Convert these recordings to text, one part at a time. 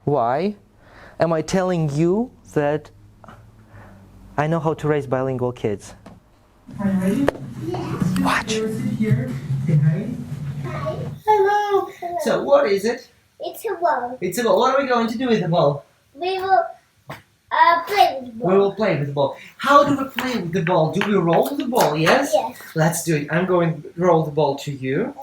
Why? Am I telling you that I know how to raise bilingual kids? Are you ready? Yes. Watch. Sit here. Say hi. Hi. Hello. So what is it? It's a ball. It's a ball. What are we going to do with the ball? We will play with the ball. We will play with the ball. How do we play with the ball? Do we roll the ball? Yes? Yes. Let's do it. I'm going to roll the ball to you.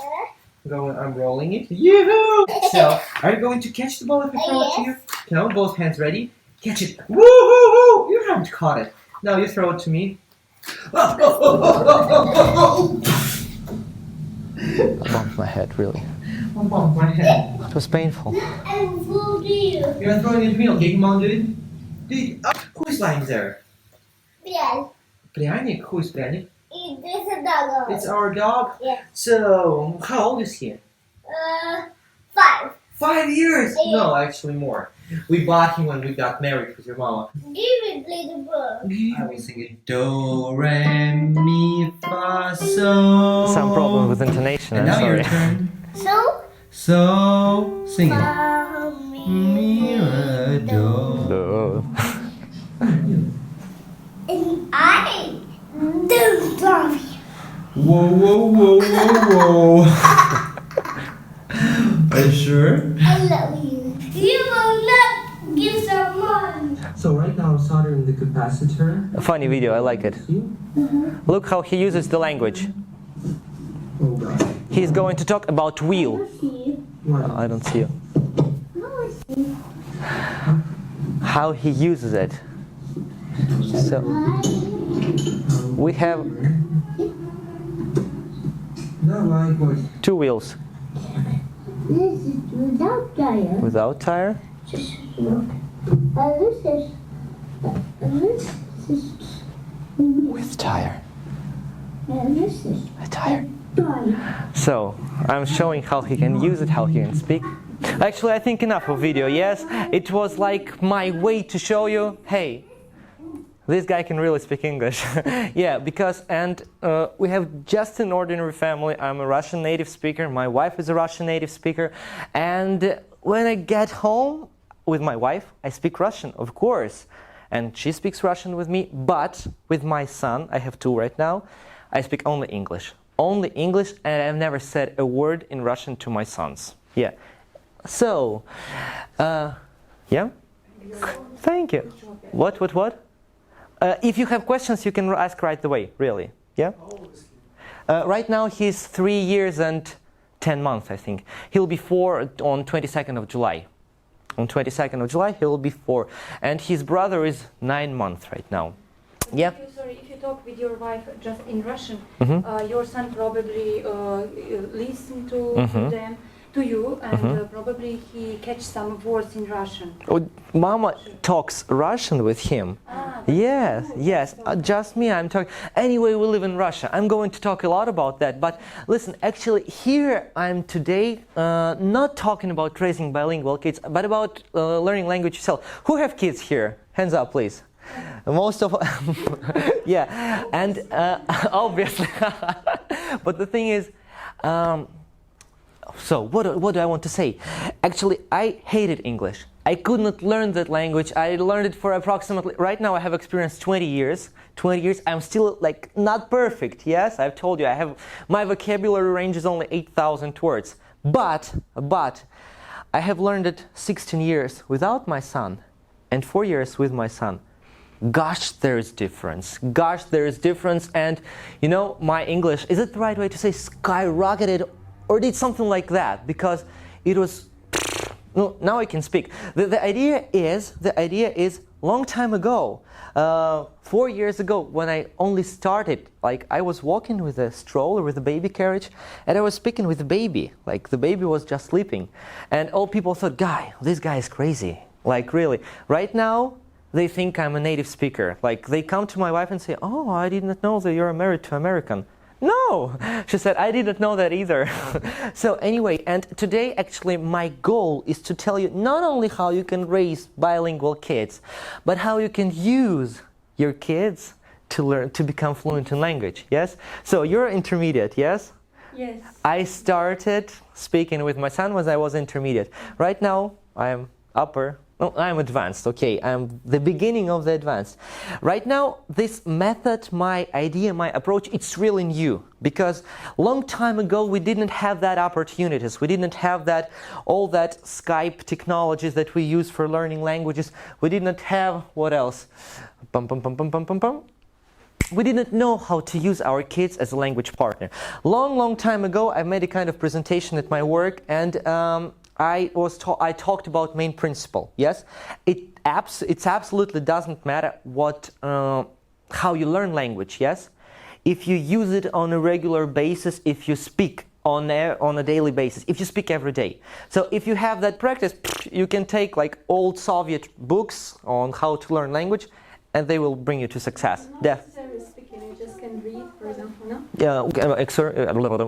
I'm rolling it. Yoo-hoo! So, are you going to catch the ball if I throw it to you? No, both hands ready. Catch it. Woo-hoo-hoo! You haven't caught it. Now you throw it to me. I bumped my head, really. I bumped my head. It was painful. And who do you? You're throwing it to me. Okay, come on, do it. Who is lying there? Yes. Пряник? Who is Пряnik? It's a dog. It's our dog? Yeah. So, how old is he? 5. 5 years? Yeah. No, actually more. We bought him when we got married with your mama. Give me play the ball. I was singing Do, Re, Mi, Fa, So. Some problem with intonation, And I'm now sorry. your turn. So. So, sing it. Fa, Mi, Re, Do. Duh. And I don't love you. Whoa, whoa, whoa, whoa, whoa. Are you sure? I love you. You will not give someone. So right now I'm soldering the capacitor. A funny video, I like it. See? Look how he uses the language. Oh God. He's going to talk about wheel. What? I don't see you. How he uses it. So we have No, like what? 2 wheels. This is without tire. Without tire. Just look. This is With tire. and this is A tire. tire. So I'm showing how he can use it, how he can speak. Actually, I think enough of video. Yes, it was like my way to show you, hey, this guy can really speak English. Yeah, because we have just an ordinary family. I'm a Russian native speaker. My wife is a Russian native speaker. And when I get home with my wife, I speak Russian, of course. And she speaks Russian with me. But with my son, I have 2 right now, I speak only English. Only English, and I've never said a word in Russian to my sons. Yeah. So, yeah? Thank you. What? If you have questions, you can ask right away, really. Yeah? Right now he's 3 years and 10 months, I think. He'll be 4 on 22nd of July. On 22nd of July, he'll be 4. And his brother is 9 months right now. Yeah? If you talk with your wife just in Russian, Mm-hmm. your son probably listen to them, to you, and probably he catch some words in Russian. Oh, Mama talks Russian with him. Yes. Just me, I'm talking. Anyway, we live in Russia. I'm going to talk a lot about that. But listen, actually, here I'm today not talking about raising bilingual kids, but about learning language yourself. Who have kids here? Hands up, please. Most of yeah, and obviously. But the thing is, so what do I want to say? Actually, I hated English. I could not learn that language. I learned it for approximately, right now I have experienced 20 years. 20 years, I'm still like not perfect, yes? I've told you, my vocabulary range is only 8,000 words. But, I have learned it 16 years without my son and 4 years with my son. Gosh, there is difference. And, you know, my English, is it the right way to say skyrocketed or did something like that? Because it was, no, now I can speak. The idea is long time ago, 4 years ago, when I only started, like I was walking with a stroller, with a baby carriage, and I was speaking with the baby, like the baby was just sleeping. And all people thought, this guy is crazy. Like really. Right now, they think I'm a native speaker. Like they come to my wife and say, oh, I did not know that you're married to American. No, she said, I did not know that either. So anyway, and today actually my goal is to tell you not only how you can raise bilingual kids, but how you can use your kids to learn, to become fluent in language, yes? So you're intermediate, yes? Yes. I started speaking with my son when I was intermediate. Right now, upper. No, I'm advanced, okay, I'm the beginning of the advanced. Right now, this method, my idea, my approach, it's really new. Because long time ago, we didn't have that opportunities. We didn't have that, all that Skype technologies that we use for learning languages. We didn't have, what else? Pum, pum, pum, pum, pum, pum, pum. We didn't know how to use our kids as a language partner. Long time ago, I made a kind of presentation at my work, and I talked about main principle. Yes, it absolutely doesn't matter what how you learn language. Yes, if you use it on a regular basis, if you speak on a daily basis, if you speak every day. So if you have that practice, you can take like old Soviet books on how to learn language, and they will bring you to success. Not necessarily speaking, you just can read, for example, no? Yeah,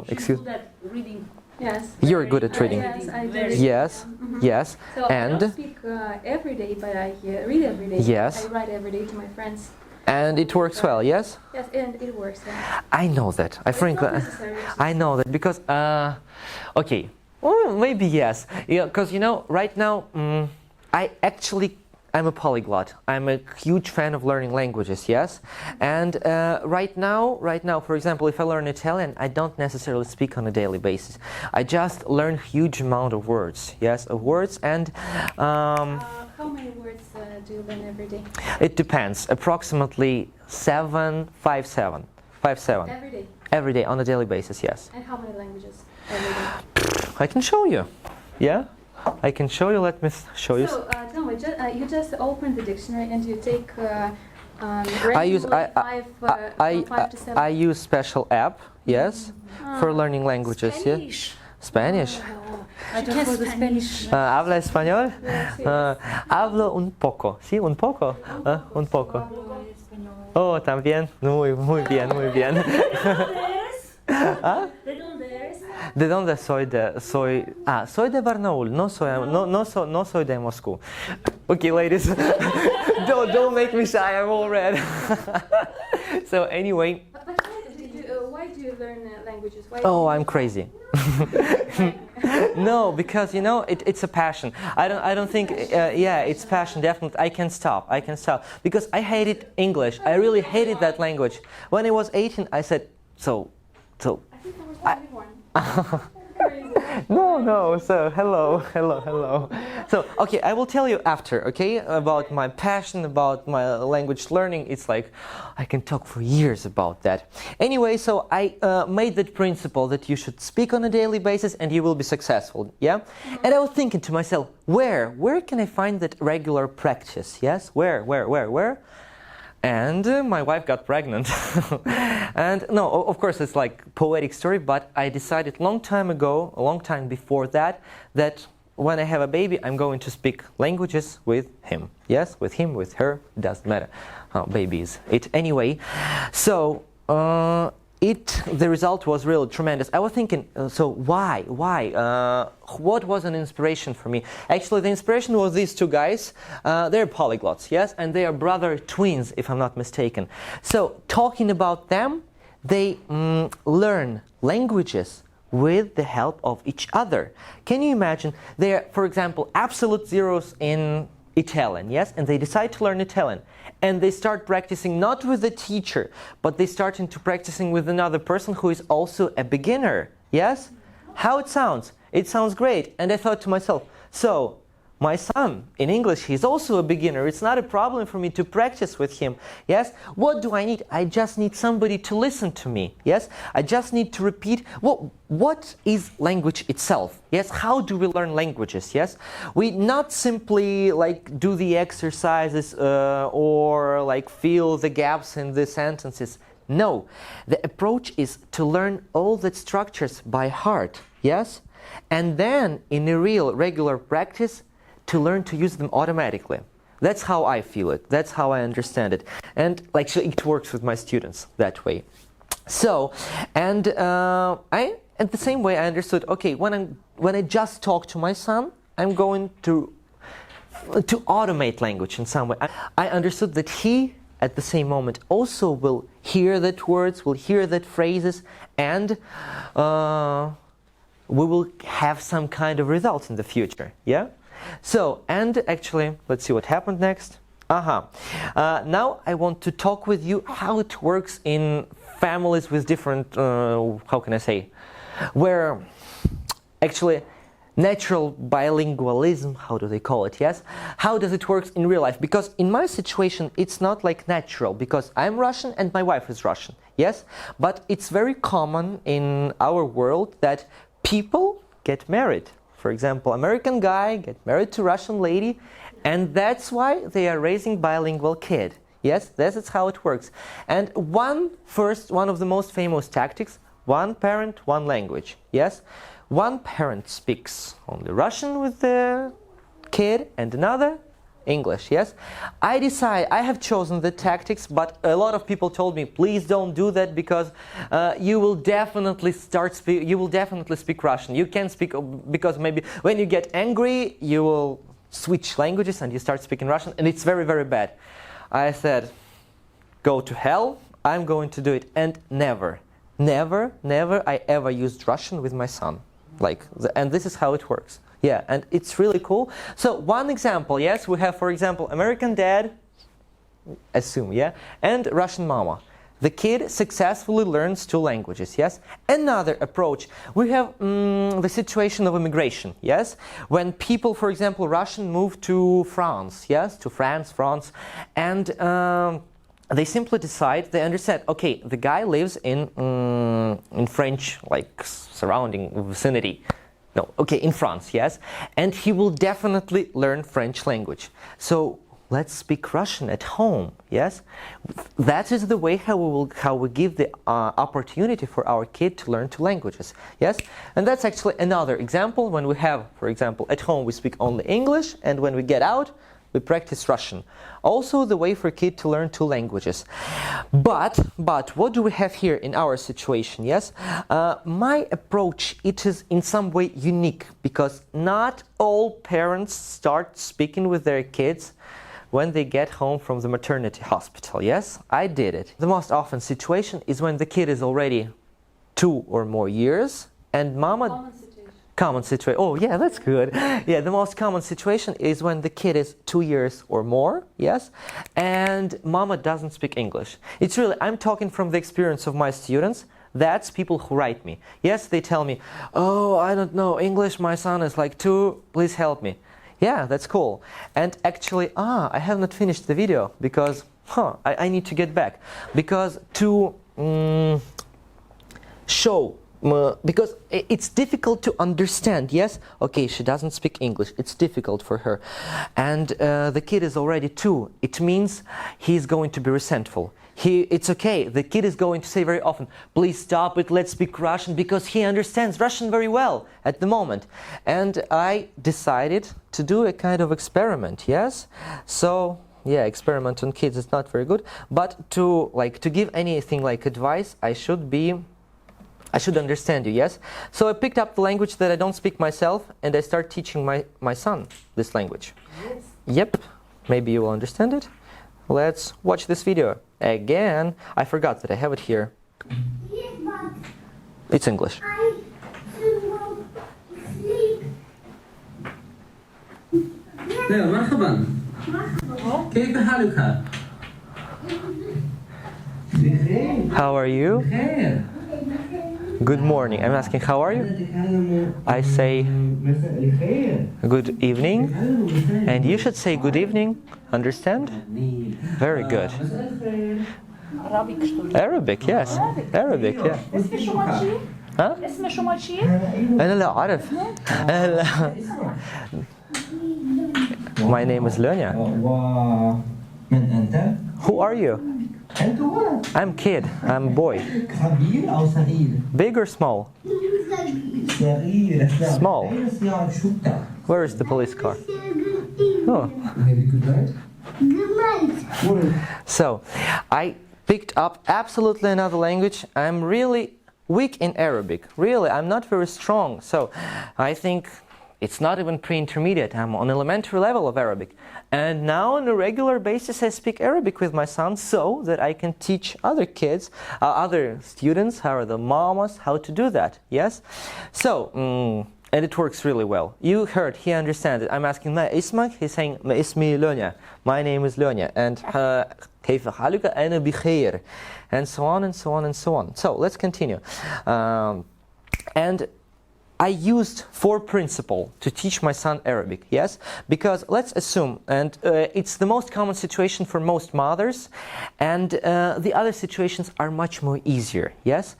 excuse. That reading. Yes. You're good at reading. Yes, I do. Yes, yes, So I and don't speak every day, but I read every day. Yes. I write every day to my friends. and it works well. Yes. Yes, and it works. Yeah. I know that. I It's think not that. necessary, it's I know that because okay, well, maybe yes. Yeah, because right now I'm a polyglot. I'm a huge fan of learning languages. Yes, and right now, for example, if I learn Italian, I don't necessarily speak on a daily basis. I just learn huge amount of words. Yes, of words, and How many words do you learn every day? it depends. Approximately 7, 5, 7, 5, 7 Every day. every day on a daily basis. Yes. And how many languages every day? I can show you. Yeah, I can show you. Let me show you. So tell me, you just open the dictionary and you take I use randomly from 5 to 7. I use special app. Yes, for learning languages. Yeah, Spanish. I don't know the Spanish. Habla español? Yes, yes. Hablo un poco. Sí, un poco. Un poco. Oh, también. Muy bien, muy bien. ¿Ah? ¿De dónde soy? Soy de Barnaul. No soy de Moscú. Okay, ladies, don't make me shy. I'm all red. So anyway. But why do you learn languages? Why Oh, I'm crazy. No, because it's a passion. I don't think. Yeah, it's passion. Definitely, I can stop because I hated English. I really hated that language. When I was 18, I said so. I think I was 21. Crazy. No. So hello. So okay, I will tell you after. Okay, about my passion, about my language learning. It's like I can talk for years about that. Anyway, so I made that principle that you should speak on a daily basis and you will be successful. Yeah, and I was thinking to myself, where can I find that regular practice? Yes, where? And my wife got pregnant. And no, of course, it's like poetic story, but I decided a long time before that when I have a baby, I'm going to speak languages with him. Yes, with him, with her, it doesn't matter how baby is. It anyway. So the result was really tremendous. I was thinking, so why? What was an inspiration for me? Actually, the inspiration was these two guys. They're polyglots, yes, and they are brother twins, if I'm not mistaken. So talking about them, they learn languages with the help of each other. Can you imagine? They are, for example, absolute zeros in Italian, yes, and they decide to learn Italian. And they start practicing not with the teacher, but they start into practicing with another person who is also a beginner. Yes? How it sounds? It sounds great. And I thought to myself, so my son in English, he's also a beginner. It's not a problem for me to practice with him. Yes? What do I need? I just need somebody to listen to me. Yes? I just need to repeat. What is language itself? Yes? How do we learn languages? Yes? We not simply like do the exercises or like fill the gaps in the sentences. No. The approach is to learn all the structures by heart. Yes? And then in a real regular practice, to learn to use them automatically. That's how I feel it. That's how I understand it. And like it works with my students that way. So, and I at the same way I understood. Okay, when I just talk to my son, I'm going to automate language in some way. I understood that he, at the same moment, also will hear that words, will hear that phrases, and we will have some kind of results in the future. Yeah. So, and actually, let's see what happened next. Now I want to talk with you how it works in families with different, how can I say, where actually natural bilingualism, how do they call it, yes? How does it work in real life? Because in my situation, it's not like natural, because I'm Russian and my wife is Russian, yes? But it's very common in our world that people get married. For example, American guy get married to Russian lady, and that's why they are raising bilingual kid. Yes, this is how it works. And one of the most famous tactics, one parent, one language, yes? One parent speaks only Russian with the kid and another English, yes? I have chosen the tactics, but a lot of people told me, please don't do that because you will definitely speak Russian. You can speak, because maybe when you get angry, you will switch languages and you start speaking Russian, and it's very, very bad. I said, go to hell, I'm going to do it. And never I ever used Russian with my son. And this is how it works. Yeah, and it's really cool. So one example, yes, we have, for example, American dad, assume, yeah, and Russian mama. The kid successfully learns 2 languages, yes? Another approach, we have the situation of immigration, yes? When people, for example, Russian move to France, yes? To France, and they simply decide, they understand, okay, the guy lives in French, like, surrounding vicinity. No, okay, in France, yes? And he will definitely learn French language. So let's speak Russian at home, yes? That is the way how we give the opportunity for our kid to learn 2 languages, yes? And that's actually another example when we have, for example, at home we speak only English, and when we get out, we practice Russian. Also the way for a kid to learn 2 languages. But what do we have here in our situation, yes? My approach, it is in some way unique, because not all parents start speaking with their kids when they get home from the maternity hospital, yes? I did it. The most often situation is when the kid is already 2 or more years, and mama... Common situation. Oh, yeah, that's good. Yeah, the most common situation is when the kid is 2 years or more, yes, and mama doesn't speak English. It's really, I'm talking from the experience of my students. That's people who write me. Yes, they tell me, oh, I don't know English, my son is like 2, please help me. Yeah, that's cool. And actually, I have not finished the video because, I need to get back. Because to show, because it's difficult to understand, yes? Okay, she doesn't speak English, it's difficult for her. And the kid is already 2. It means he's going to be resentful. It's okay, the kid is going to say very often, please stop it, let's speak Russian, because he understands Russian very well at the moment. And I decided to do a kind of experiment, yes? So, yeah, experiment on kids is not very good, but to give anything like advice, I should understand you, yes? So I picked up the language that I don't speak myself, and I start teaching my son this language. Yes. Yep, maybe you will understand it. Let's watch this video. Again, I forgot that I have it here. Yes, but It's English. I should go sleep. مرحبا كيف حالك؟ How are you? بخير. Good morning. I'm asking, how are you? I say, good evening. And you should say good evening. Understand? Very good. Arabic, yes. Arabic, yeah. ها؟ اسم شو ماشي؟ أنا لا أعرف. My name is Lenya. ومن أنت؟ Who are you? أنت ولد. I'm kid. I'm boy. كبير أو صغير؟ Big or small? صغير. Small. أين سيارة الشرطة؟ Where is the police car? Oh. Very good night. Good night. So, I picked up absolutely another language. I'm really weak in Arabic. Really, I'm not very strong. So, I think it's not even pre-intermediate. I'm on elementary level of Arabic. And now on a regular basis I speak Arabic with my son so that I can teach other kids, other students, how are the mamas, how to do that. Yes? So, and it works really well. You heard, he understands it. I'm asking, ما اسمك? He's saying, ما اسمي لونيا. My name is Lonya. And كيف حالك? أنا بخير. And so on and so on and so on. So let's continue. And I used 4 principles to teach my son Arabic, yes? Because let's assume, and it's the most common situation for most mothers, and the other situations are much more easier, yes?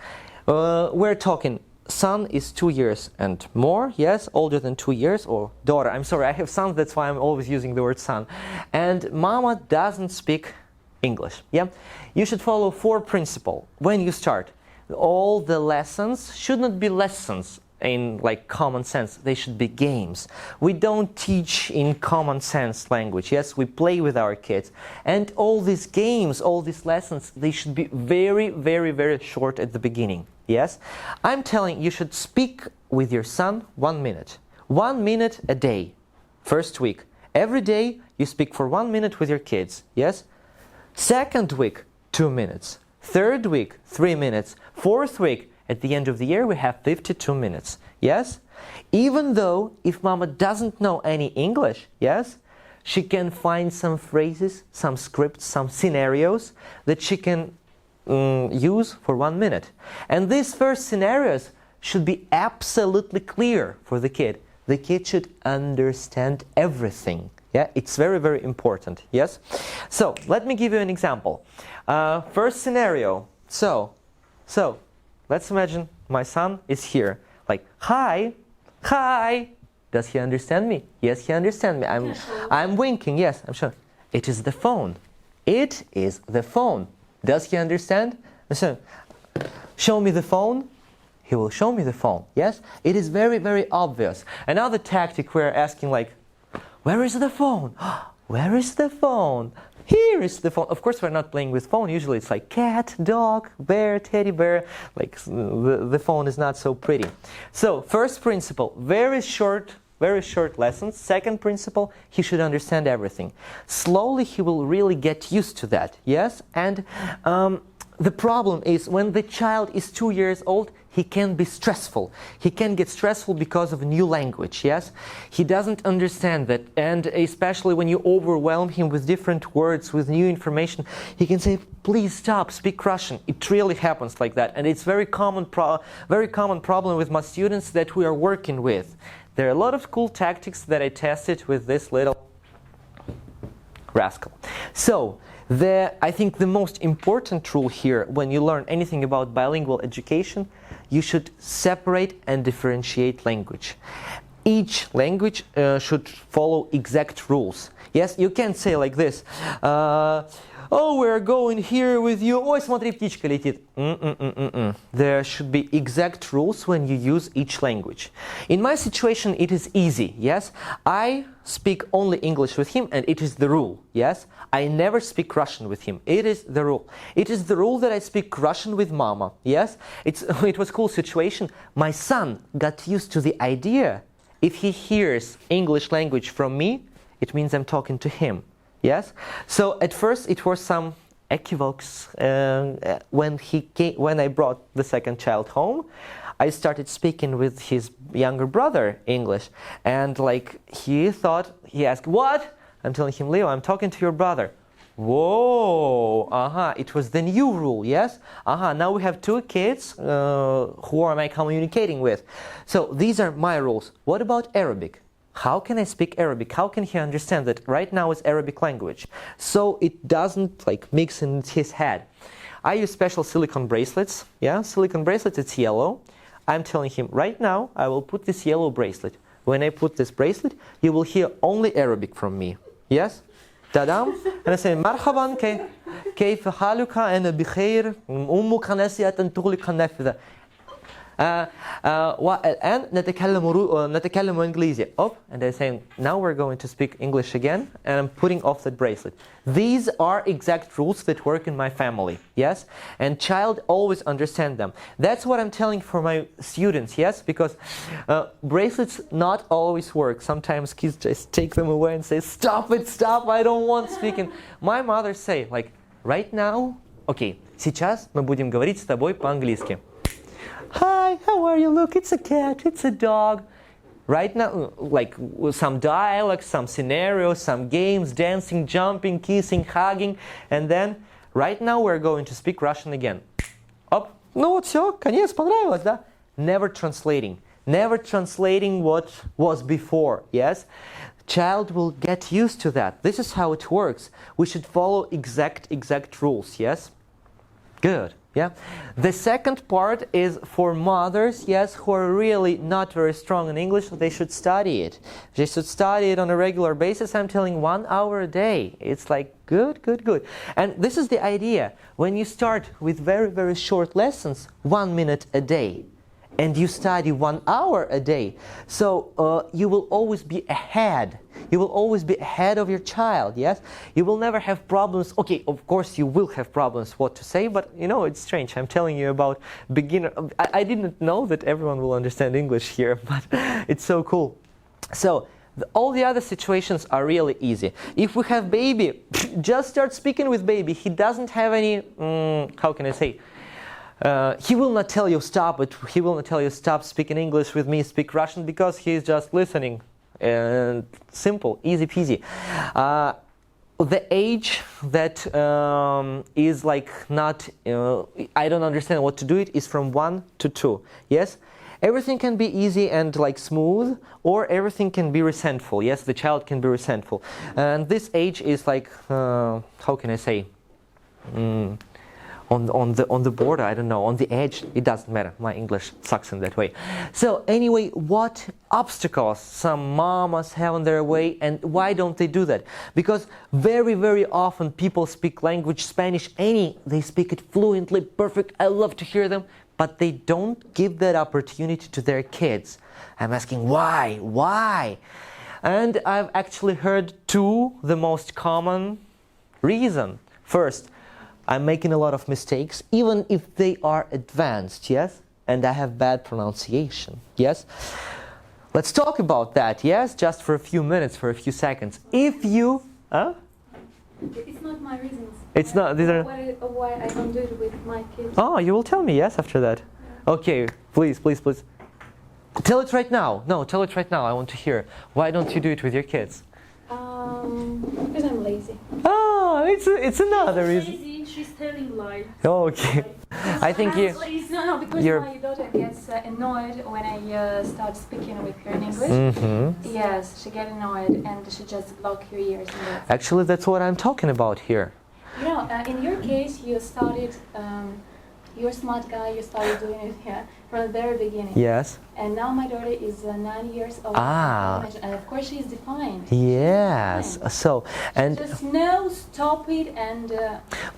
We're talking, son is 2 years and more, yes? Older than 2 years, or daughter, I'm sorry, I have sons, that's why I'm always using the word son. And mama doesn't speak English, yeah? You should follow 4 principles when you start. All the lessons should not be lessons in like common sense, they should be games. We don't teach in common sense language. Yes, we play with our kids, and all these games, all these lessons, they should be very, very, very short at the beginning. Yes, I'm telling you should speak with your son 1 minute. 1 minute a day. First week, every day you speak for 1 minute with your kids. Yes. Second week, 2 minutes. Third week, 3 minutes. Fourth week, at the end of the year, we have 52 minutes, yes? Even though if mama doesn't know any English, yes, she can find some phrases, some scripts, some scenarios that she can use for 1 minute. And these first scenarios should be absolutely clear for the kid. The kid should understand everything. Yeah, it's very, very important, yes? So, let me give you an example. First scenario, so, let's imagine my son is here, like, hi, hi. Does he understand me? Yes, he understands me. I'm winking, yes, I'm sure. It is the phone. It is the phone. Does he understand? So, show me the phone. He will show me the phone, yes? It is very, very obvious. Another tactic we're asking like, where is the phone? Where is the phone? Here is the phone. Of course, we're not playing with phone. Usually it's like cat, dog, bear, teddy bear. Like the phone is not so pretty. So first principle, very short lessons. Second principle, he should understand everything. Slowly he will really get used to that. Yes? And the problem is when the child is 2 years old, he can be stressful. He can get stressful because of a new language, yes? He doesn't understand that, and especially when you overwhelm him with different words, with new information, he can say, please stop, speak Russian. It really happens like that, and it's very common problem with my students that we are working with. There are a lot of cool tactics that I tested with this little rascal. So, I think the most important rule here when you learn anything about bilingual education, you should separate and differentiate language. Each language should follow exact rules. Yes, you can't say like this, oh, we're going here with you, ой, смотри, птичка летит. There should be exact rules when you use each language. In my situation, it is easy, yes? I speak only English with him, and it is the rule, yes? I never speak Russian with him. It is the rule. It is the rule that I speak Russian with mama, yes? It was a cool situation. My son got used to the idea, if he hears English language from me, it means I'm talking to him. Yes. So at first it was some equivoques when I brought the second child home. I started speaking with his younger brother English, and like he asked, "What?" I'm telling him, "Leo, I'm talking to your brother." Whoa! It was the new rule. Yes. Now we have 2 kids. Who am I communicating with? So these are my rules. What about Arabic? How can I speak Arabic? How can he understand that right now it's Arabic language? So it doesn't like mix in his head. I use special silicone bracelets. Yeah, silicone bracelets, it's yellow. I'm telling him right now I will put this yellow bracelet. When I put this bracelet, you will hear only Arabic from me. Yes? Ta-dam! And I say, مرحبا كيف حالك أنا بخير أمك نسيت أن تغلق النافذة. والآن نتكلم إنجليزي. And they're saying, now we're going to speak English again, and I'm putting off that bracelet. These are exact rules that work in my family, yes? And child always understand them. That's what I'm telling for my students, yes? Because bracelets not always work. Sometimes kids just take them away and say, stop it, stop, I don't want speaking. My mother say, like, right now, okay, сейчас мы будем говорить с тобой по-английски. Hi, how are you? Look, it's a cat, it's a dog. Right now, like some dialogues, some scenarios, some games, dancing, jumping, kissing, hugging, and then right now we're going to speak Russian again. Оп, ну вот все, конец, понравилось, да? Never translating what was before, yes? Child will get used to that. This is how it works. We should follow exact rules, yes? Good, yeah? The second part is for mothers, yes, who are really not very strong in English. They should study it. They should study it on a regular basis. I'm telling 1 hour a day. It's like good. And this is the idea. When you start with very short lessons, 1 minute a day, and you study 1 hour a day, so you will always be ahead. You will always be ahead of your child, yes? You will never have problems. Okay, of course you will have problems what to say, but you know, it's strange. I'm telling you about beginner. I didn't know that everyone will understand English here, but it's so cool. So, all the other situations are really easy. If we have baby, just start speaking with baby. He doesn't have any, how can I say? He will not tell you stop, but he will not tell you stop speaking English with me, speak Russian, because he's just listening. And simple, easy peasy. The age that is like not, I don't understand what to do it, is from 1 to 2. Yes? Everything can be easy and like smooth, or everything can be resentful. Yes, the child can be resentful. And this age is like, how can I say? On the border, I don't know, on the edge, it doesn't matter. My English sucks in that way. So anyway, what obstacles some mamas have on their way, and why don't they do that? Because very often people speak language, Spanish, they speak it fluently, perfect, I love to hear them, but they don't give that opportunity to their kids. I'm asking why? And I've actually heard the most common reason. First, I'm making a lot of mistakes, even if they are advanced, yes? And I have bad pronunciation, yes? Let's talk about that, yes? Just for a few minutes, for a few seconds. If you... It's not my reasons. It's not... These are... Why I don't do it with my kids. Oh, you will tell me, yes, after that? Yeah. Okay, please. Tell it right now. No, tell it right now. I want to hear. Why don't you do it with your kids? Because I'm lazy. Oh, it's another reason. Lazy, she's telling lies. Okay. I think you... No, because my daughter gets annoyed when I start speaking with her in English. Mm-hmm. Yes, she gets annoyed and she just block her ears. And that's Actually, that's what I'm talking about here. You know, in your case, you started, you're a smart guy, you started doing it from the very beginning. Yes. And now my daughter is 9 years old. Ah. And of course she is defined. Yes. So, and just no, stop it, and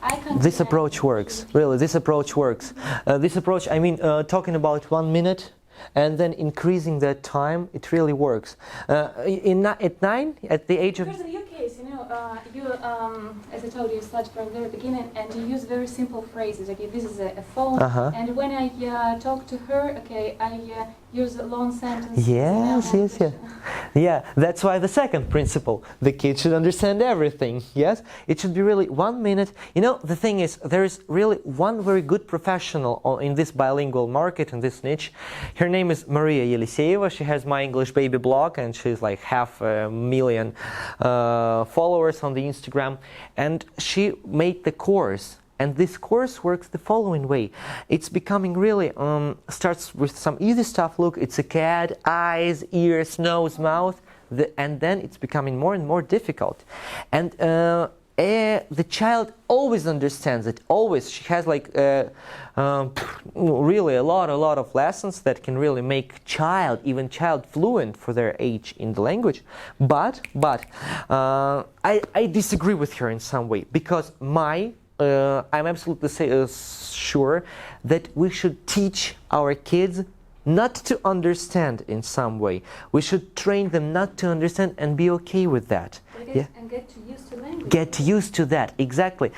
I can't. this approach works. Really, this approach works. This approach, I mean, talking about 1 minute and then increasing that time, it really works. At 9, at the age of... Because in your case, you know, as I told you, start from the very beginning, and you use very simple phrases. Okay, this is a phone, and when I talk to her, okay, I use a long sentence. Yes. Yeah, that's why the second principle, the kid should understand everything. Yes, it should be really 1 minute. You know, the thing is, there is really one very good professional in this bilingual market, in this niche. Her name is Maria Yeliseyeva. She has My English Baby blog, and she's like 500,000 followers on the Instagram. And she made the course. And this course works the following way. It's becoming really, starts with some easy stuff. Look, it's a cat, eyes, ears, nose, mouth. And then it's becoming more and more difficult. And the child always understands it, always. She has like really a lot of lessons that can really make even child fluent for their age in the language. But I disagree with her in some way, because I'm absolutely sure that we should teach our kids not to understand in some way. We should train them not to understand and be okay with that. And get used to language. Get used to that, exactly.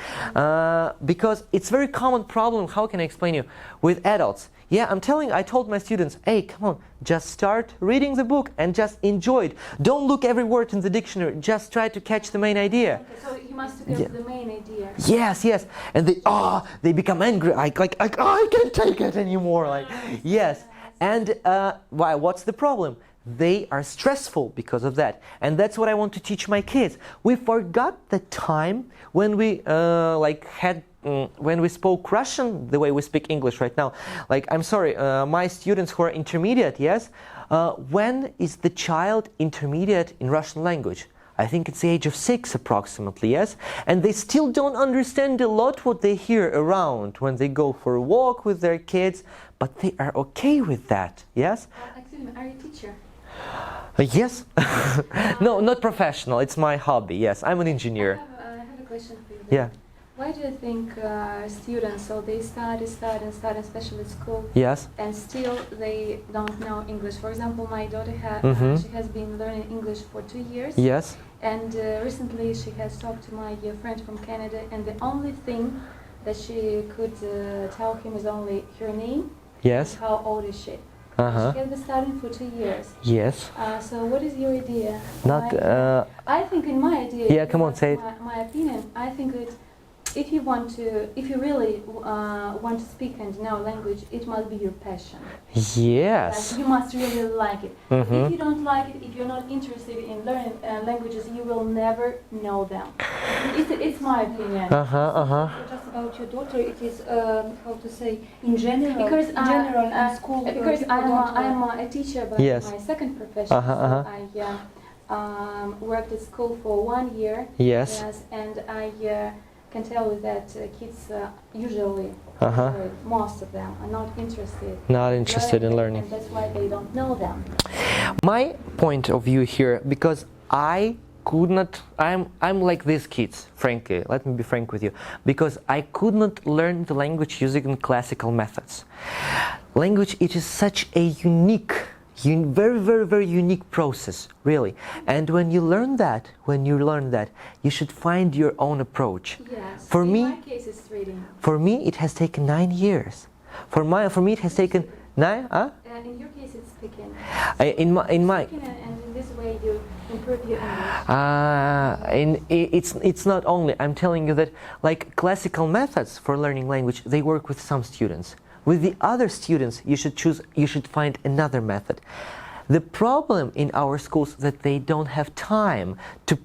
Because it's a very common problem, how can I explain you, with adults. Yeah, I told my students, hey, come on, just start reading the book and just enjoy it. Don't look every word in the dictionary, just try to catch the main idea. Okay, so you must get the main idea. Yes. And they become angry, I can't take it anymore. Yes. And why? What's the problem? they are stressful because of that. And that's what I want to teach my kids. We forgot the time when we when we spoke Russian the way we speak English right now. Like, I'm sorry, my students who are intermediate, yes, when is the child intermediate in Russian language? I think it's the age of 6 approximately, yes? And they still don't understand a lot what they hear around when they go for a walk with their kids, but they are okay with that, yes? Excuse me, are you a teacher? Yes. No, not professional, it's my hobby, yes. I'm an engineer. I have a question for you. Yeah. Why do you think students, so they study, especially at school, Yes. and still they don't know English? For example, my daughter she has been learning English for 2 years. Yes. And recently she has talked to my friend from Canada, and the only thing that she could tell him is only her name. Yes. How old is she? Uh-huh. She has been studying for 2 years. Yes. So what is your idea? Not, I think in my idea, yeah, come on, say it. my opinion, I think that if you really want to speak and know language, it must be your passion. Yes. Like, you must really like it. Mm-hmm. If you don't like it, if you're not interested in learning languages, you will never know them. It's my opinion. Just about your daughter, it is how to say in general. Because in general in school. Because people don't I'm a teacher, but Yes. my second profession. So I worked at school for 1 year. Yes. And I can tell you that kids usually, most of them, are not interested. Not interested in learning. And that's why they don't know them. My point of view here, because I could not, I'm like these kids, frankly, let me be frank with you, because I could not learn the language using classical methods. Language, it is such a unique, very, very, very unique process, really. And when you learn that, you should find your own approach. Yes. For in me, my case, it's reading. For me, it has taken 9 years. For me, it has taken 9. In your case, it's speaking. In my. Speaking, and in this way, you improve your English. It's not only. I'm telling you that, like, classical methods for learning language, they work with some students. With the other students, you should find another method. The problem in our schools that they don't have time to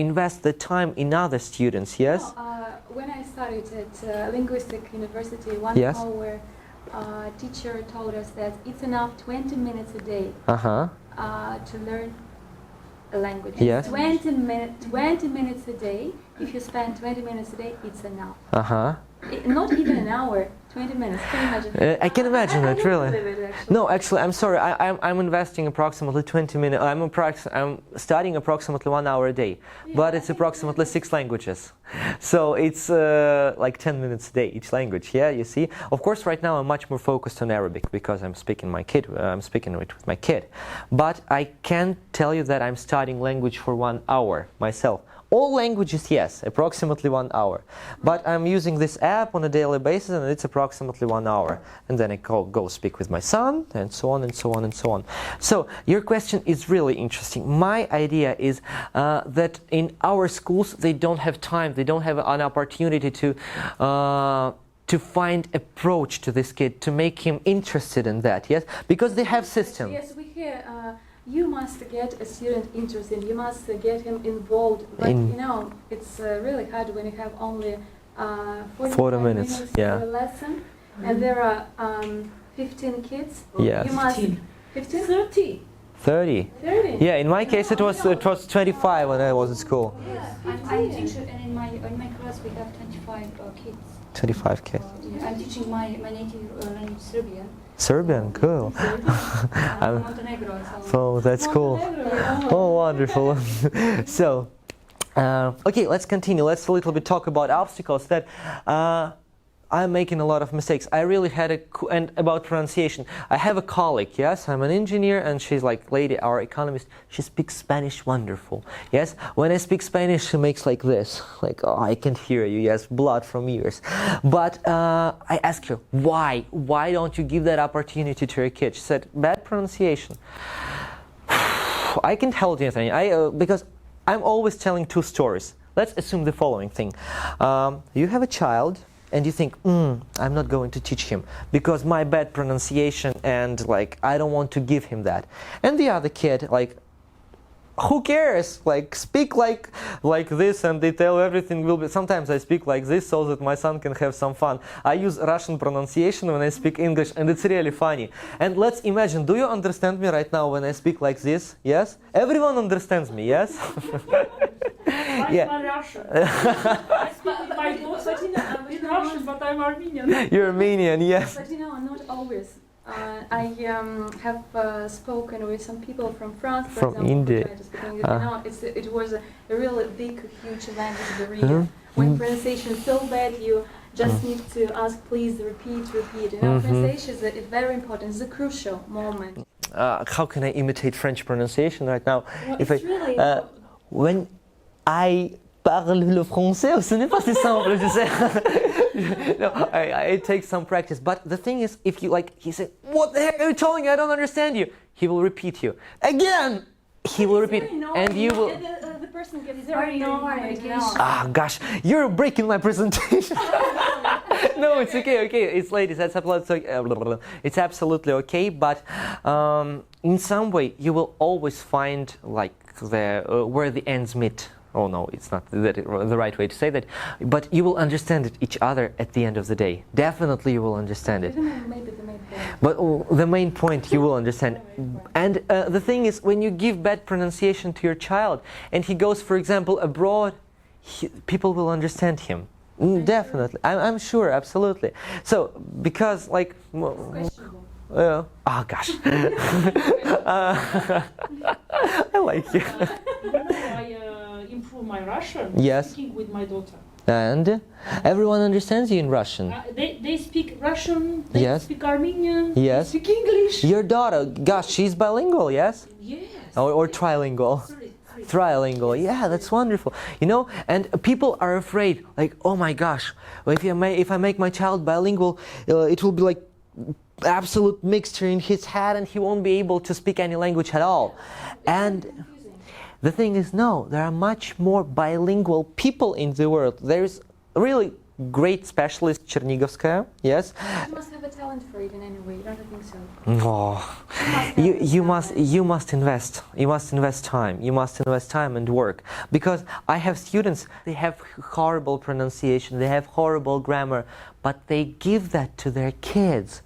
invest the time in other students, yes? No, when I studied at Linguistic University, one Yes. our teacher told us that it's enough 20 minutes a day to learn a language. Yes. 20 minutes a day. If you spend 20 minutes a day, it's enough. Not even an hour, 20 minutes. Can you imagine? I can imagine I that, don't really. believe it, actually. No, actually, I'm sorry. I'm investing approximately 20 minutes. I'm studying approximately 1 hour a day, but it's approximately 6 languages. So it's like 10 minutes a day each language. Yeah, you see. Of course, right now I'm much more focused on Arabic because I'm speaking it with my kid. But I can tell you that I'm studying language for 1 hour myself. All languages, yes, approximately 1 hour. But I'm using this app on a daily basis, and it's approximately 1 hour. And then I go speak with my son, and so on, and so on, and so on. So your question is really interesting. My idea is that in our schools, they don't have time, they don't have an opportunity to find approach to this kid, to make him interested in that, yes? Because they have system. Yes, we hear. You must get a student interested. You must get him involved. But you know, it's really hard when you have only 40 minutes yeah. for a lesson, and there are 15 kids. Yes. You must 15, 30. 30. 30. Yeah, in my case it was 25 when I was at school. Yes, I'm teacher, and in my class we have 25 kids. 25 kids. Yeah, I'm teaching my native language Serbian. Serbian, cool. From Montenegro. Oh, that's cool. Oh, wonderful. So, okay, let's continue. Let's a little bit talk about obstacles that I'm making a lot of mistakes. I really had and about pronunciation. I have a colleague, yes, I'm an engineer, and she's like, lady, our economist, she speaks Spanish wonderful, yes. When I speak Spanish, she makes like this, like, oh, I can't hear you, yes, blood from ears. But I asked her, why don't you give that opportunity to your kid? She said, bad pronunciation. I can't help you, Anthony, because I'm always telling 2 stories. Let's assume the following thing. You have a child, and you think, I'm not going to teach him because my bad pronunciation, and like I don't want to give him that. And the other kid, like, who cares? Like, speak like this, and they tell everything will be. Sometimes I speak like this so that my son can have some fun. I use Russian pronunciation when I speak English, and it's really funny. And let's imagine, do you understand me right now when I speak like this? Yes? Everyone understands me, yes? Yeah. I'm Russian. I speak with my daughter in Russian, but I'm Armenian. You're Armenian, yes. But not always. I have spoken with some people from France, for From example, India. who tried to speak English. It was a really big, huge language barrier. When pronunciation is so bad, you just need to ask, please repeat. Pronunciation is very important. It's a crucial moment. How can I imitate French pronunciation right now? Well, If it's really when I parle le français, ce n'est pas si simple, tu sais. No, it takes some practice. But the thing is, if you he said, "What the heck are you telling me? I don't understand you." He will repeat you again. He will repeat, and you will. The person gets Very annoying. Ah, gosh, you're breaking my presentation. No, it's okay. It's ladies. That's absolutely. It's absolutely okay. But in some way, you will always find where the ends meet. Oh no, it's not the right way to say that. But you will understand each other at the end of the day. Definitely, you will understand it. Maybe the main point. But the main point you will understand. And the thing is, when you give bad pronunciation to your child, and he goes, for example, abroad, people will understand him. Definitely, I'm sure, absolutely. So, because oh gosh, I like you. I improve my Russian Yes. speaking with my daughter. And everyone understands you in Russian. They speak Russian, they Yes. speak Armenian, Yes. they speak English. Your daughter, gosh, she's bilingual, yes? Yes. Or trilingual. Trilingual, yeah, that's wonderful. And people are afraid, oh my gosh, if I make my child bilingual, it will be like absolute mixture in his head, and he won't be able to speak any language at all. And the thing is, no, there are much more bilingual people in the world. There's really great specialist, Chernigovskaya, yes? You must have a talent for it in any way. Don't you think so? Oh, you must invest. You must invest time. You must invest time and work. Because I have students, they have horrible pronunciation, they have horrible grammar, but they give that to their kids.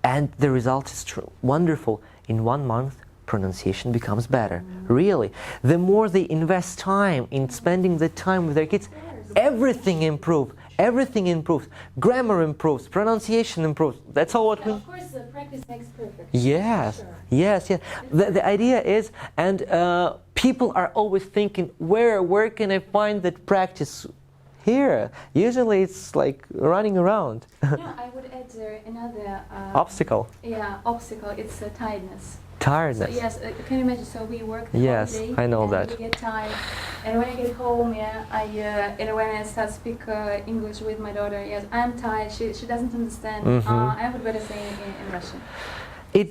And the result is wonderful. In 1 month, pronunciation becomes better. Really. The more they invest time in spending the time with their kids, everything improves. Everything improves. Grammar improves. Pronunciation improves. That's all what we... Of course, practice makes perfect. Yes, Sure. yes. The idea is, and people are always thinking, where can I find that practice? Here. Usually it's like running around. I would add another... Obstacle. Yeah, obstacle. It's tiredness. Tiredness. So, yes, can you imagine? So we work the Yes, whole day, I know and that. we get tired. And when I get home, and when I start speak English with my daughter, yes, I'm tired. She doesn't understand. I would better say in Russian. It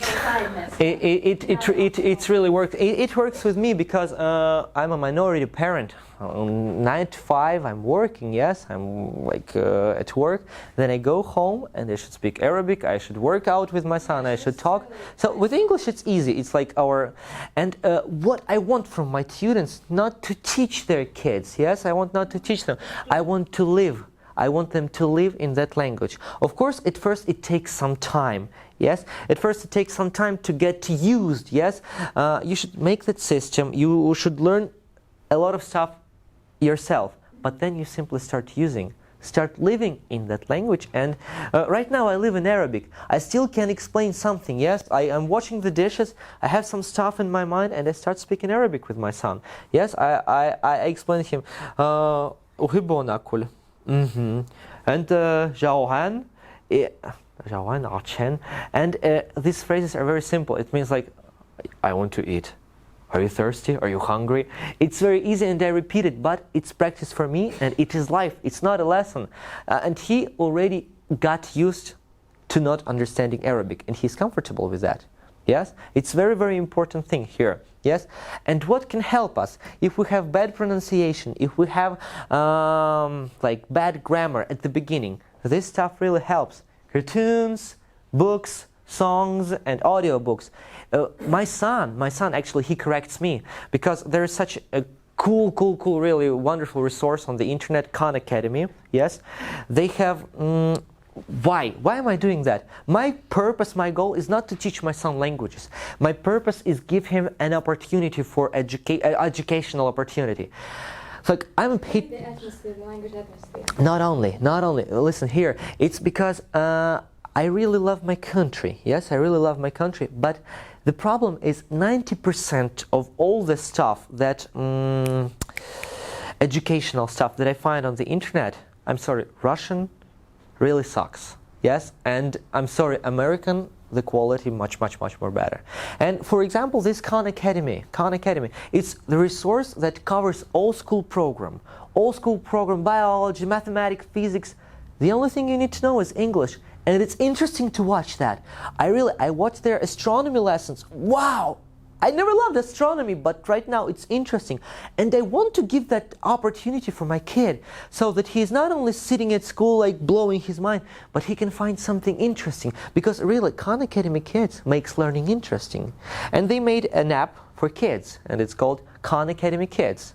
really works. It works with me because I'm a minority parent. 9 to 5, I'm working. Yes, I'm at work. Then I go home and I should speak Arabic. I should work out with my son. I should talk. So with English, it's easy. It's like and what I want from my students, not to teach their kids. Yes, I want not to teach them. I want to live. I want them to live in that language. Of course, at first it takes some time. Yes, at first it takes some time to get used. Yes, you should make that system. You should learn a lot of stuff yourself, but then you simply start living in that language. And right now I live in Arabic. I still can explain something. Yes, I'm washing the dishes. I have some stuff in my mind, and I start speaking Arabic with my son. Yes, I explain to him. And Jawan, and these phrases are very simple. It means I want to eat. Are you thirsty? Are you hungry? It's very easy, and I repeat it, but it's practice for me, and it is life. It's not a lesson. And he already got used to not understanding Arabic, and he's comfortable with that. Yes? It's very, very important thing here. Yes? And what can help us? If we have bad pronunciation, if we have bad grammar at the beginning, this stuff really helps. Cartoons, books, songs, and audiobooks. My son actually, he corrects me because there is such a cool, really wonderful resource on the internet, Khan Academy. Yes, they have. Why am I doing that? My purpose, my goal is not to teach my son languages. My purpose is give him an opportunity for educational opportunity. So like, I'm paid. The atmosphere, the language atmosphere. Not only. Listen here. It's because I really love my country. Yes, I really love my country. But the problem is 90% of all the stuff that educational stuff that I find on the internet. I'm sorry, Russian really sucks. Yes, and I'm sorry, American, the quality much more better. And for example, this Khan Academy, it's the resource that covers all school program, biology, mathematics, physics. The only thing you need to know is English, and it's interesting to watch that. I watched their astronomy lessons. Wow! I never loved astronomy, but right now it's interesting. And I want to give that opportunity for my kid so that he's not only sitting at school like blowing his mind, but he can find something interesting. Because really, Khan Academy Kids makes learning interesting. And they made an app for kids, and it's called Khan Academy Kids.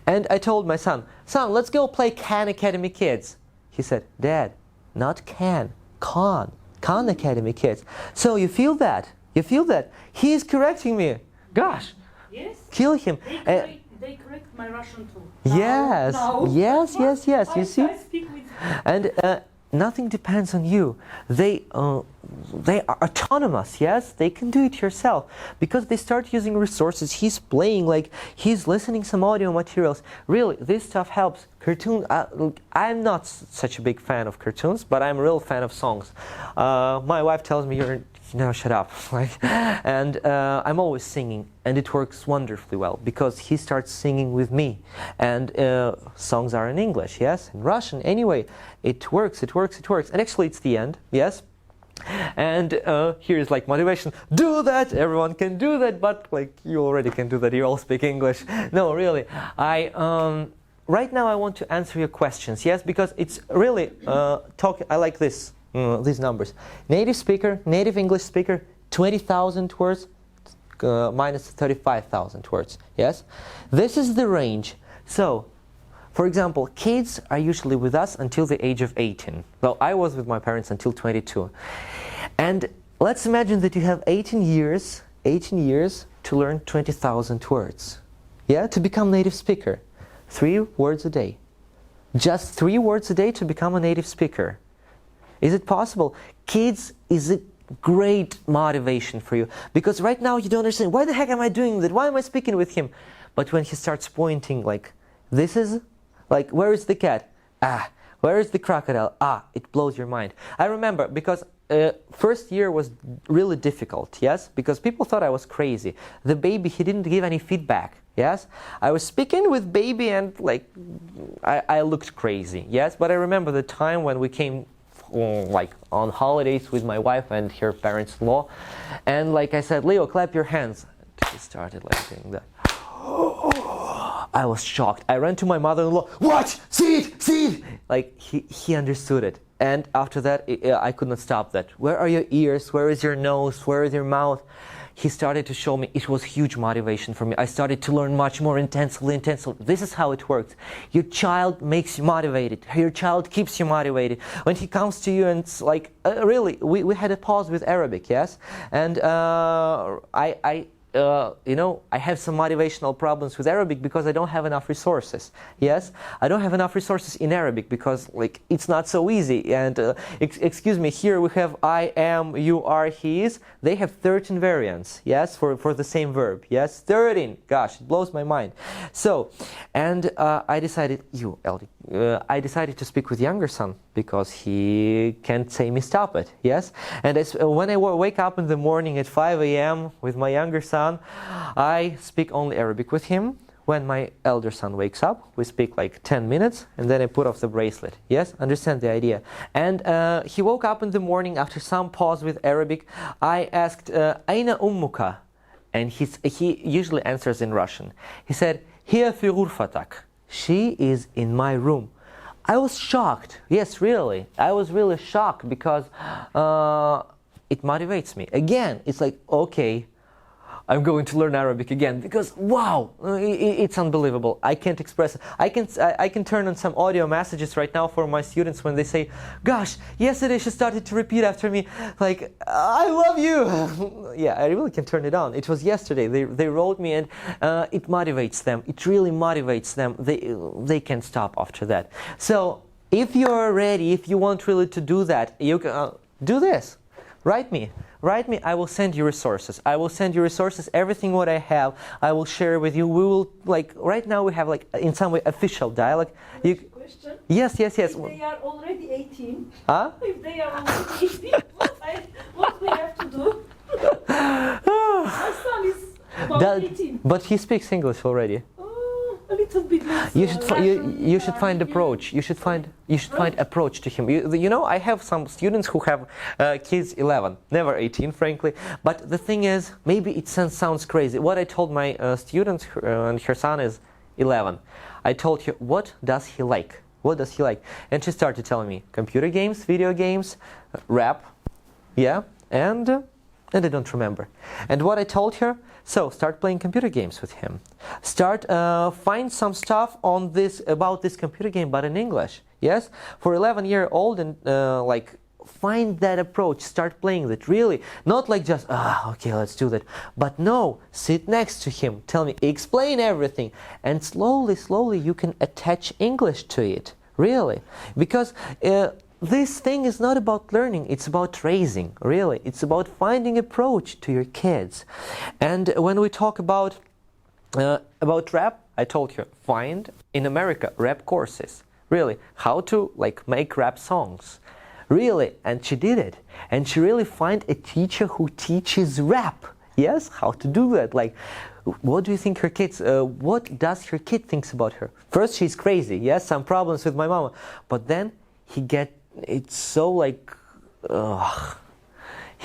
And I told my son, let's go play Khan Academy Kids. He said, Dad, not Khan Academy Kids. So you feel that? He is correcting me. Gosh, Yes. kill him. They correct my Russian too. Yes, Now. yes. You see, I speak with and nothing depends on you. They are autonomous. Yes, they can do it yourself because they start using resources. He's playing, like he's listening some audio materials. Really, this stuff helps. Cartoon. I'm not such a big fan of cartoons, but I'm a real fan of songs. My wife tells me shut up. And I'm always singing, and it works wonderfully well because he starts singing with me. And songs are in English, yes, in Russian. Anyway, it works. And actually, it's the end, yes. And here's like motivation. Do that. Everyone can do that, but like you already can do that. You all speak English. No, really. Right now I want to answer your questions, yes, because it's really I like this. These numbers. Native speaker, native English speaker, 20,000 words minus 35,000 words. Yes? This is the range. So, for example, kids are usually with us until the age of 18. Well, I was with my parents until 22. And let's imagine that you have 18 years to learn 20,000 words. Yeah? To become native speaker. 3 words a day. Just 3 words a day to become a native speaker. Is it possible? Kids is a great motivation for you because right now you don't understand why the heck am I doing that? Why am I speaking with him? But when he starts pointing like this is like where is the cat? Where is the crocodile? It blows your mind. I remember because first year was really difficult, yes, because people thought I was crazy. The baby, he didn't give any feedback. Yes, I was speaking with baby and like I looked crazy. Yes, but I remember the time when we came like on holidays with my wife and her parents-in-law, and like I said, Leo, clap your hands. He started like doing that. I was shocked. I ran to my mother-in-law. Watch, see it. Like he understood it, and after that I could not stop that. Where are your ears? Where is your nose? Where is your mouth? He started to show me. It was huge motivation for me. I started to learn much more intensely. This is how it works. Your child makes you motivated. Your child keeps you motivated. When he comes to you and it's like, really, we had a pause with Arabic, yes? And I have some motivational problems with Arabic because I don't have enough resources. Yes, I don't have enough resources in Arabic because like it's not so easy. And excuse me, here we have I am, you are, he is. They have 13 variants. Yes, for the same verb. Yes, 13. Gosh, it blows my mind. So, and I decided to speak with younger son because he can't say me stop it. Yes, and when I wake up in the morning at 5 a.m. with my younger son, I speak only Arabic with him. When my elder son wakes up, we speak like 10 minutes, and then I put off the bracelet. Yes, understand the idea. And he woke up in the morning after some pause with Arabic. I asked, Aina ummuka? And he usually answers in Russian. He said, Hiya fi ghurfatak. She is in my room. I was shocked. Yes, really. I was really shocked because it motivates me. Again, it's like, okay, I'm going to learn Arabic again because wow, it's unbelievable. I can't express it. I can turn on some audio messages right now for my students when they say, "Gosh, yesterday she started to repeat after me, like I love you." Yeah, I really can turn it on. It was yesterday. They wrote me, and it motivates them. It really motivates them. They can't stop after that. So if you're ready, if you want really to do that, you can do this. Write me. I will send you resources. Everything what I have, I will share with you. We will, like, right now we have, like, in some way official dialogue. Question? Yes. If they are already 18, Huh? if they are already 18, what we have to do? My son is about 18. But he speaks English already. A little bit less. You should find approach. You should find approach to him. You know, I have some students who have kids 11, never 18, frankly. But the thing is, maybe it sounds crazy. What I told my students, and her son is 11. I told her, what does he like? What does he like? And she started telling me computer games, video games, rap, yeah, and I don't remember. And what I told her. So start playing computer games with him. Start find some stuff on this about this computer game, but in English. Yes, for 11-year-old and like find that approach. Start playing that really, not like just okay, let's do that. But no, sit next to him. Tell me, explain everything, and slowly you can attach English to it. Really, because. This thing is not about learning, it's about raising, really. It's about finding approach to your kids. And when we talk about rap, I told her, find in America rap courses. Really, how to like make rap songs. Really, and she did it. And she really find a teacher who teaches rap. Yes, how to do that. Like, what do you think her kids, what does her kid thinks about her? First, she's crazy, yes, some problems with my mama. But then it's so like,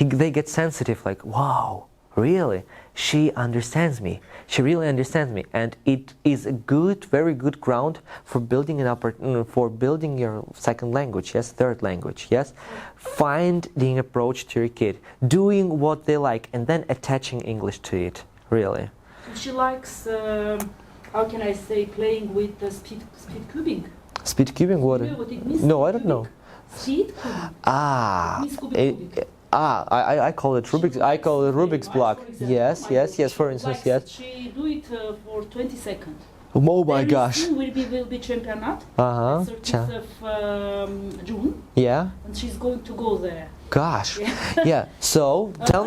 they get sensitive, like, wow, really? She understands me. She really understands me. And it is a very good ground for building your second language, yes, third language, yes. Finding approach to your kid, doing what they like, and then attaching English to it, really. She likes, how can I say, playing with speed cubing. Speed cubing? What? You know what it means? No, I don't know. Speed cubing. I call it Rubik's. I call it Rubik's block. Yes. For instance, yes. She do it for 20 seconds. Oh my gosh. Will be championate. 30th of June. Yeah. And she's going to go there. Gosh. Yeah. So tell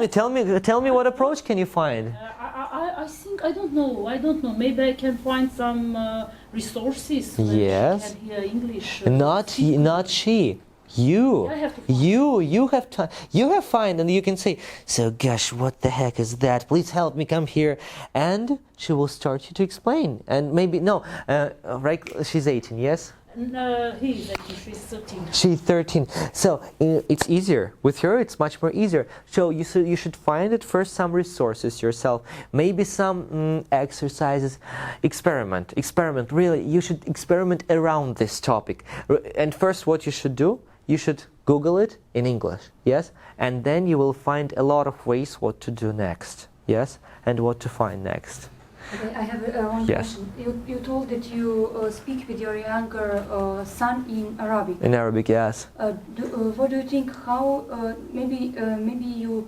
me what approach can you find? I think I don't know. Maybe I can find some resources. Yes. She can hear English. Not she. You. I have to find. You have find, and you can say, so gosh, what the heck is that? Please help me, come here. And she will start you to explain. And maybe, right, she's 18, yes? She's 13. She's 13. So it's easier. With her, it's much more easier. So you should find at first some resources yourself. Maybe some exercises. Experiment. Really, you should experiment around this topic. And first, what you should do, you should Google it in English. Yes? And then you will find a lot of ways what to do next. Yes? And what to find next. Okay, I have one question. You told that you speak with your younger son in Arabic. In Arabic, yes. What do you think? How maybe you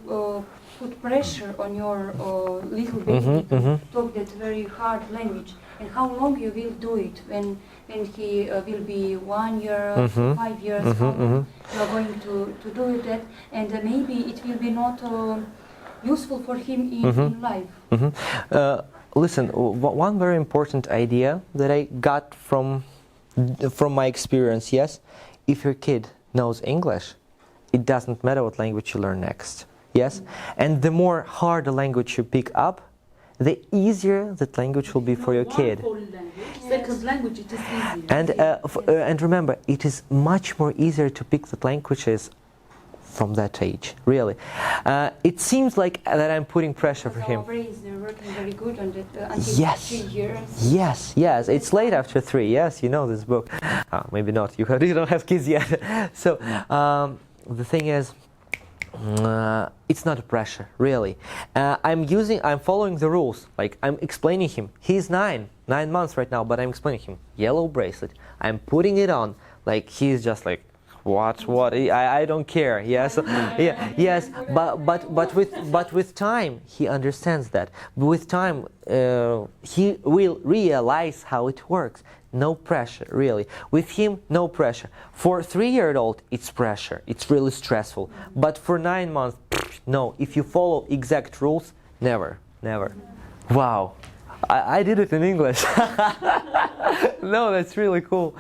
put pressure on your little baby to talk that very hard language, and how long you will do it when he will be 1 year, 5 years? How long you are going to do that, and maybe it will be not useful for him in life. Listen, one very important idea that I got from my experience, yes, if your kid knows English, it doesn't matter what language you learn next, yes? And the more hard a language you pick up, the easier that language will be for your kid. Second language, it is easier. And remember, it is much more easier to pick the languages from that age, really. It seems like that I'm putting pressure for him. Our brains, they're working very good on that until Yes. 3 years. Yes, yes, it's late after 3. Yes, you know this book. Maybe not. You don't have kids yet. So the thing is, it's not a pressure, really. I'm following the rules. Like, I'm explaining him. He's 9 months right now, but I'm explaining him. Yellow bracelet. I'm putting it on. Like, he's just like, what? I don't care. Yes, yeah, yes. But with time, he understands that. With time, he will realize how it works. No pressure, really. With him, no pressure. For 3-year-old, it's pressure. It's really stressful. But for 9 months, no. If you follow exact rules, never. Wow. I did it in English. No, that's really cool.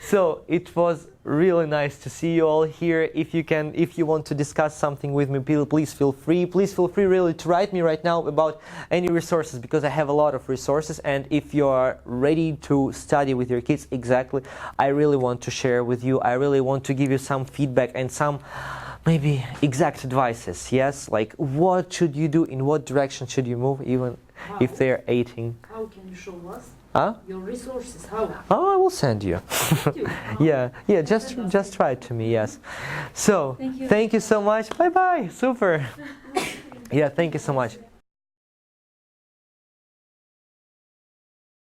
So it was really nice to see you all here. If you want to discuss something with me, please feel free. Please feel free really to write me right now about any resources, because I have a lot of resources. And if you are ready to study with your kids, exactly, I really want to share with you. I really want to give you some feedback and some maybe exact advices. Yes, like what should you do, in what direction should you move, even if they're 18. How can you show us Huh? your resources? How? Oh, I will send you. Yeah, just write to me, yes. So, thank you so much. Bye-bye. Super. Yeah, thank you so much.